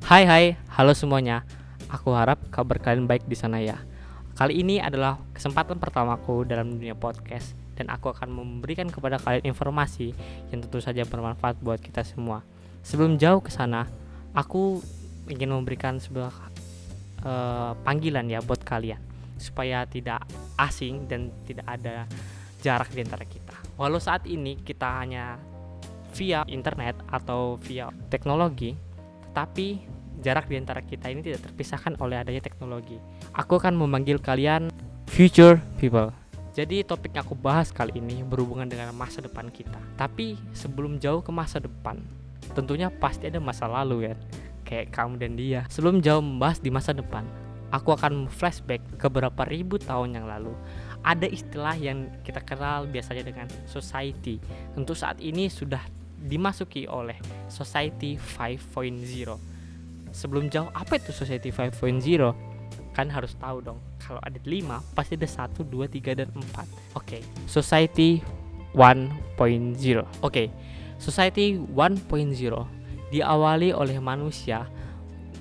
Halo semuanya. Aku harap kabar kalian baik di sana ya. Kali ini adalah kesempatan pertamaku dalam dunia podcast dan aku akan memberikan kepada kalian informasi yang tentu saja bermanfaat buat kita semua. Sebelum jauh ke sana, aku ingin memberikan sebuah panggilan ya buat kalian supaya tidak asing dan tidak ada jarak di antara kita. Walau saat ini kita hanya via internet atau via teknologi, tetapi jarak di antara kita ini tidak terpisahkan oleh adanya teknologi. Aku akan memanggil kalian future people. Jadi topik yang aku bahas kali ini berhubungan dengan masa depan kita. Tapi sebelum jauh ke masa depan, tentunya pasti ada masa lalu kan, kayak kamu dan dia. Sebelum jauh membahas di masa depan, aku akan flashback ke beberapa ribu tahun yang lalu. Ada istilah yang kita kenal biasanya dengan society. Untuk saat ini sudah dimasuki oleh Society 5.0. Sebelum jauh, apa itu Society 5.0? Kan harus tahu dong. Kalau ada 5, pasti ada 1, 2, 3, dan 4. Oke, Society 1.0. Society 1.0 diawali oleh manusia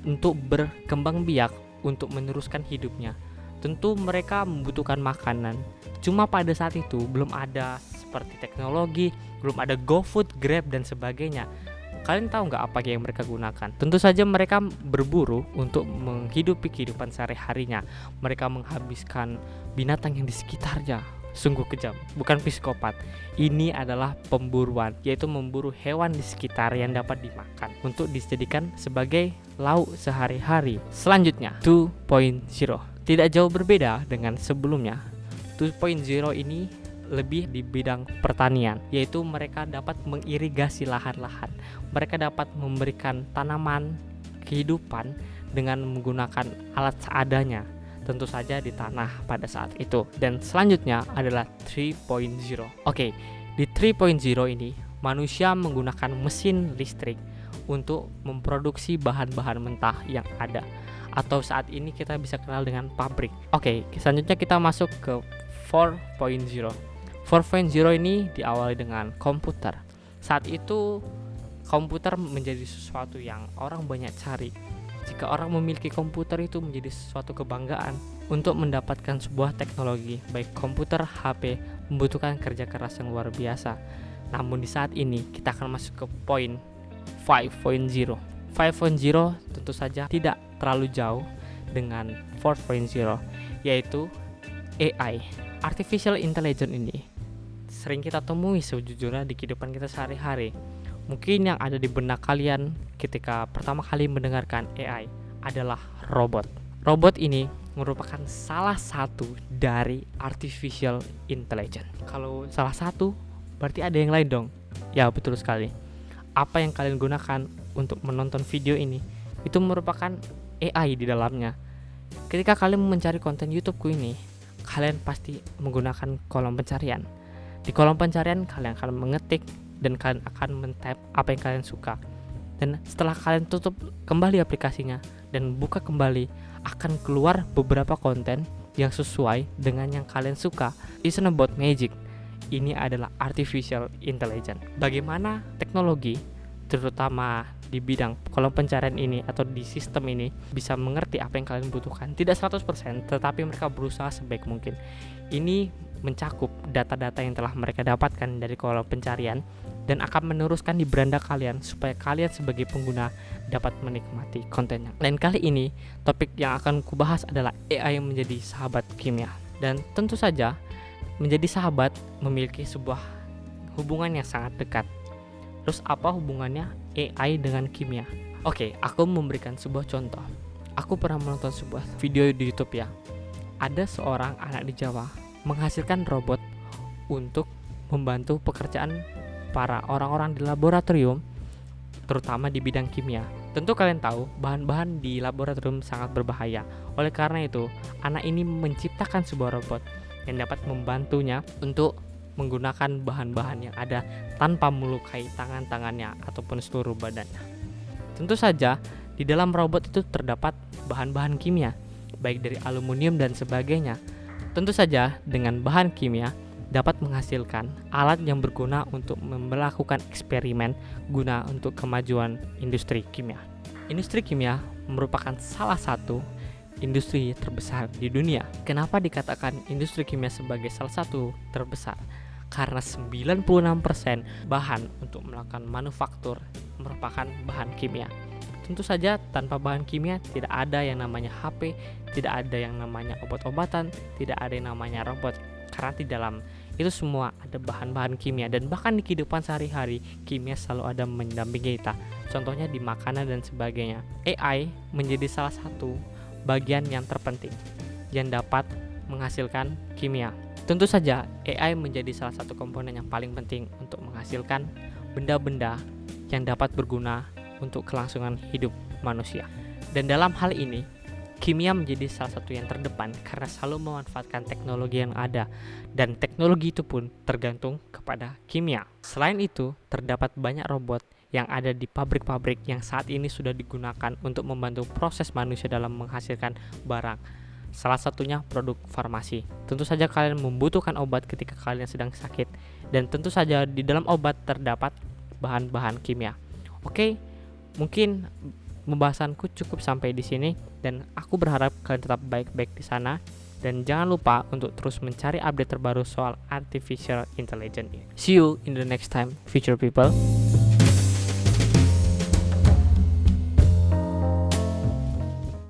untuk berkembang biak untuk meneruskan hidupnya. Tentu mereka membutuhkan makanan. Cuma pada saat itu belum ada seperti teknologi, belum ada GoFood, Grab dan sebagainya. Kalian tahu nggak apa yang mereka gunakan? Tentu saja mereka berburu untuk menghidupi kehidupan sehari-harinya. Mereka menghabiskan binatang yang di sekitarnya. Sungguh kejam, bukan psikopat. Ini adalah pemburuan, yaitu memburu hewan di sekitar yang dapat dimakan untuk dijadikan sebagai lauk sehari-hari. Selanjutnya, 2.0. Tidak jauh berbeda dengan sebelumnya. 2.0 ini lebih di bidang pertanian, yaitu mereka dapat mengirigasi lahan-lahan. Mereka dapat memberikan tanaman kehidupan dengan menggunakan alat seadanya, tentu saja di tanah pada saat itu. Dan selanjutnya adalah 3.0. Di 3.0 ini manusia menggunakan mesin listrik untuk memproduksi bahan-bahan mentah yang ada, atau saat ini kita bisa kenal dengan pabrik. Selanjutnya kita masuk ke 4.0. 4.0 ini diawali dengan komputer. Saat itu komputer menjadi sesuatu yang orang banyak cari. Jika orang memiliki komputer itu menjadi sesuatu kebanggaan. Untuk mendapatkan sebuah teknologi, baik komputer, HP, membutuhkan kerja keras yang luar biasa. Namun di saat ini kita akan masuk ke poin 5.0. 5.0 tentu saja tidak terlalu jauh dengan 4.0, yaitu AI. Artificial Intelligence ini sering kita temui sejujurnya di kehidupan kita sehari-hari. Mungkin yang ada di benak kalian ketika pertama kali mendengarkan AI adalah robot. Robot ini merupakan salah satu dari Artificial Intelligence. Kalau salah satu, berarti ada yang lain dong. Ya, betul sekali. Apa yang kalian gunakan untuk menonton video ini itu merupakan AI di dalamnya. Ketika kalian mencari konten YouTubeku ini, kalian pasti menggunakan kolom pencarian. Di kolom pencarian kalian akan mengetik dan kalian akan men-type apa yang kalian suka. Dan setelah kalian tutup kembali aplikasinya dan buka kembali, akan keluar beberapa konten yang sesuai dengan yang kalian suka. It's not about magic. Ini adalah Artificial Intelligence. Bagaimana teknologi, terutama di bidang kolom pencarian ini atau di sistem ini, bisa mengerti apa yang kalian butuhkan. Tidak 100%, tetapi mereka berusaha sebaik mungkin. Ini mencakup data-data yang telah mereka dapatkan dari kolom pencarian dan akan meneruskan di beranda kalian supaya kalian sebagai pengguna dapat menikmati kontennya. Dan kali ini topik yang akan kubahas adalah AI yang menjadi sahabat kimia. Dan tentu saja menjadi sahabat memiliki sebuah hubungan yang sangat dekat. Terus apa hubungannya AI dengan kimia? Aku memberikan sebuah contoh. Aku pernah menonton sebuah video di YouTube ya. Ada seorang anak di Jawa menghasilkan robot untuk membantu pekerjaan para orang-orang di laboratorium, terutama di bidang kimia. Tentu kalian tahu bahan-bahan di laboratorium sangat berbahaya. Oleh karena itu, anak ini menciptakan sebuah robot yang dapat membantunya untuk menggunakan bahan-bahan yang ada tanpa melukai tangan-tangannya ataupun seluruh badannya. Tentu saja di dalam robot itu terdapat bahan-bahan kimia, baik dari aluminium dan sebagainya. Tentu saja dengan bahan kimia dapat menghasilkan alat yang berguna untuk melakukan eksperimen guna untuk kemajuan industri kimia. Industri kimia merupakan salah satu industri terbesar di dunia. Kenapa dikatakan industri kimia sebagai salah satu terbesar? Karena 96% bahan untuk melakukan manufaktur merupakan bahan kimia. Tentu saja tanpa bahan kimia tidak ada yang namanya HP, tidak ada yang namanya obat-obatan, tidak ada yang namanya robot. Karena di dalam itu semua ada bahan-bahan kimia, dan bahkan di kehidupan sehari-hari kimia selalu ada mendampingi kita. Contohnya di makanan dan sebagainya. AI menjadi salah satu bagian yang terpenting yang dapat menghasilkan kimia. Tentu saja AI menjadi salah satu komponen yang paling penting untuk menghasilkan benda-benda yang dapat berguna untuk kelangsungan hidup manusia. Dan dalam hal ini, kimia menjadi salah satu yang terdepan karena selalu memanfaatkan teknologi yang ada, dan teknologi itu pun tergantung kepada kimia. Selain itu, terdapat banyak robot yang ada di pabrik-pabrik yang saat ini sudah digunakan untuk membantu proses manusia dalam menghasilkan barang. Salah satunya produk farmasi. Tentu saja kalian membutuhkan obat ketika kalian sedang sakit, dan tentu saja di dalam obat terdapat bahan-bahan kimia. Oke, mungkin pembahasanku cukup sampai di sini, dan aku berharap kalian tetap baik-baik di sana, dan jangan lupa untuk terus mencari update terbaru soal artificial intelligence. See you in the next time, future people.